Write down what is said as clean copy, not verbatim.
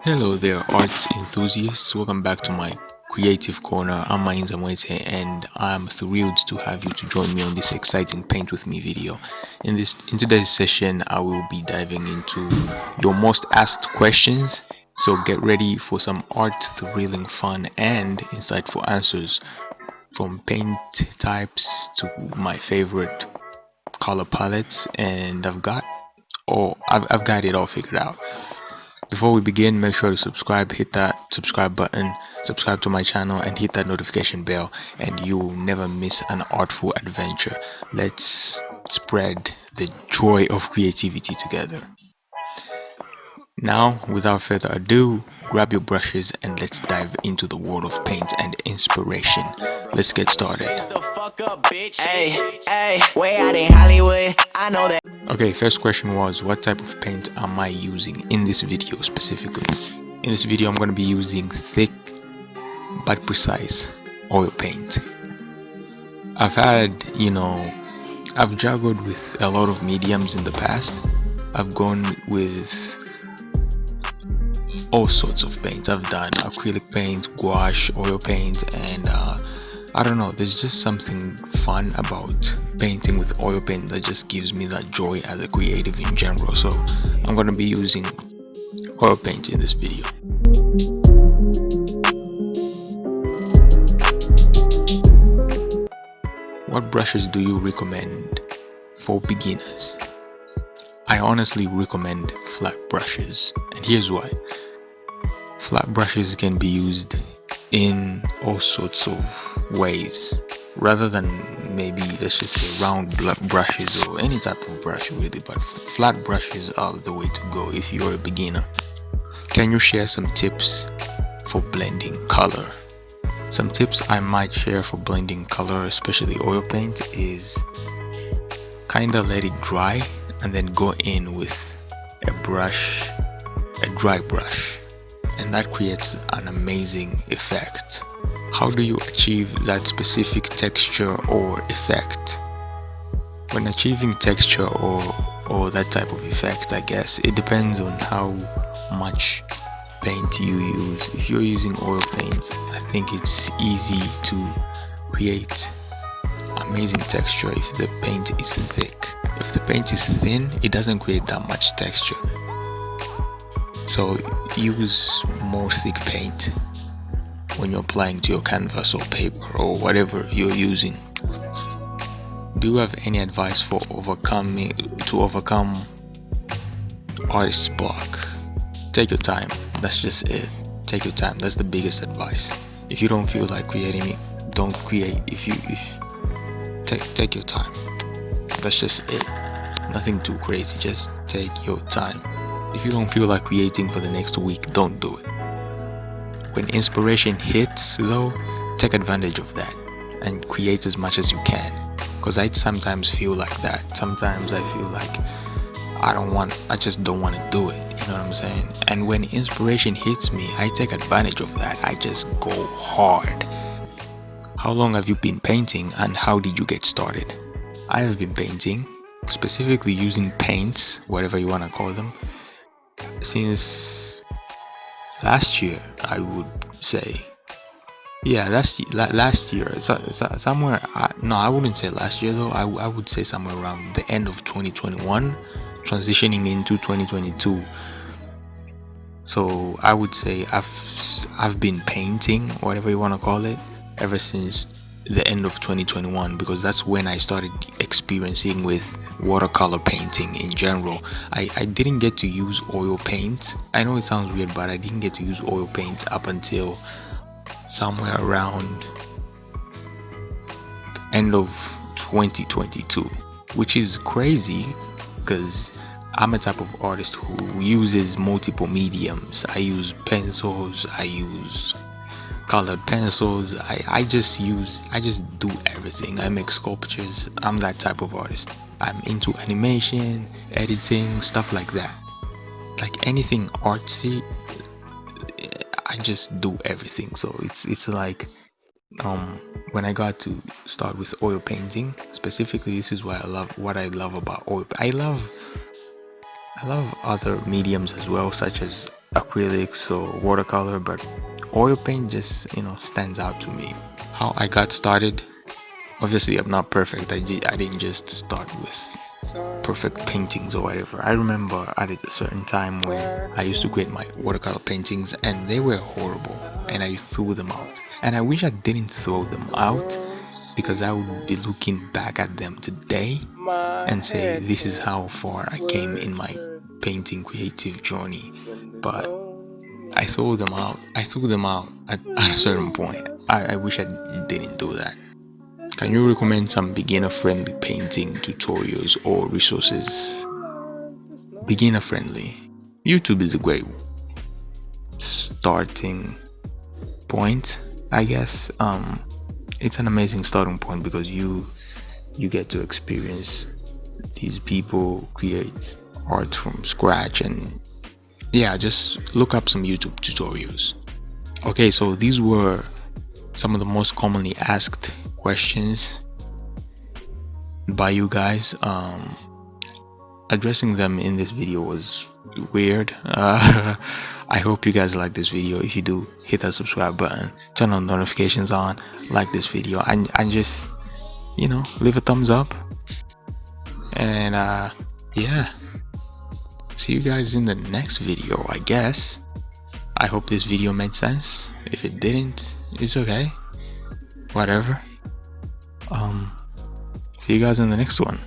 Hello there, art enthusiasts. Welcome back to my creative corner. I'm Mainza Mwete and I'm thrilled to have you to join me on this exciting paint with me video. In today's session, I will be diving into your most asked questions. So get ready for some art thrilling fun and insightful answers, from paint types to my favorite color palettes, and I've got it all figured out. Before we begin, make sure to subscribe, hit that subscribe button, subscribe to my channel and hit that notification bell, and you will never miss an artful adventure. Let's spread the joy of creativity together. Now, without further ado, grab your brushes and let's dive into the world of paint and inspiration. Let's get started. Okay, first question was, what type of paint am I using in this video specifically? In this video, I'm going to be using thick but precise oil paint. I've juggled with a lot of mediums in the past. I've gone with all sorts of paints. I've done acrylic paint, gouache, oil paint, and I don't know, there's just something fun about painting with oil paint that just gives me that joy as a creative in general. So I'm going to be using oil paint in this video. What brushes do you recommend for beginners? I honestly recommend flat brushes, and here's why. Flat brushes can be used in all sorts of ways, rather than maybe, let's just say, round brushes or any type of brush really, but flat brushes are the way to go if you're a beginner. Can you share some tips for blending color? Some tips I might share for blending color, especially oil paint, is kinda let it dry and then go in with a dry brush, and that creates an amazing effect. How do you achieve that specific texture or effect? When achieving texture or that type of effect, I guess it depends on how much paint you use. If you're using oil paint, I think it's easy to create amazing texture if the paint is thick. If the paint is thin, it doesn't create that much texture. So use more thick paint when you're applying to your canvas or paper or whatever you're using. Do you have any advice for overcome artist's block? Take your time. That's just it. Take your time. That's the biggest advice. If you don't feel like creating it, don't create. Take your time. That's just it. Nothing too crazy. Just take your time. If you don't feel like creating for the next week, don't do it. When inspiration hits though, take advantage of that and create as much as you can, because I sometimes feel like that. Sometimes I feel like I just don't want to do it, you know what I'm saying? And when inspiration hits me, I take advantage of that. I just go hard. How long have you been painting and how did you get started? I have been painting, specifically using paints, whatever you want to call them, since last year, I would say. Yeah, last year, somewhere. No, I wouldn't say last year though. I would say somewhere around the end of 2021, transitioning into 2022. So I would say I've been painting, whatever you want to call it, ever since the end of 2021, because that's when I started experiencing with watercolor painting in general. I didn't get to use oil paint. I know it sounds weird, but I didn't get to use oil paint up until somewhere around the end of 2022, which is crazy because I'm a type of artist who uses multiple mediums. I use pencils, I use colored pencils, I just do everything. I make sculptures. I'm that type of artist. I'm into animation, editing, stuff like that. Like anything artsy, I just do everything. So it's like when I got to start with oil painting specifically, this is what I love about oil. I love other mediums as well, such as acrylics or watercolor, but oil paint just, stands out to me. How I got started, obviously I'm not perfect. I didn't just start with perfect paintings or whatever. I remember at a certain time when I used to create my watercolor paintings and they were horrible and I threw them out. And I wish I didn't throw them out, because I would be looking back at them today and say this is how far I came in my painting creative journey. But I threw them out. I threw them out at a certain point. I wish I didn't do that. Can you recommend some beginner-friendly painting tutorials or resources? Beginner-friendly. YouTube is a great starting point, I guess. It's an amazing starting point because you get to experience these people create art from scratch, and yeah, just look up some YouTube tutorials. Okay, so these were some of the most commonly asked questions by you guys. Addressing them in this video was weird. I hope you guys like this video. If you do, hit that subscribe button, turn on notifications on, like this video, and just, leave a thumbs up. And yeah, see you guys in the next video, I guess. I hope this video made sense. If it didn't, it's okay, whatever. See you guys in the next one.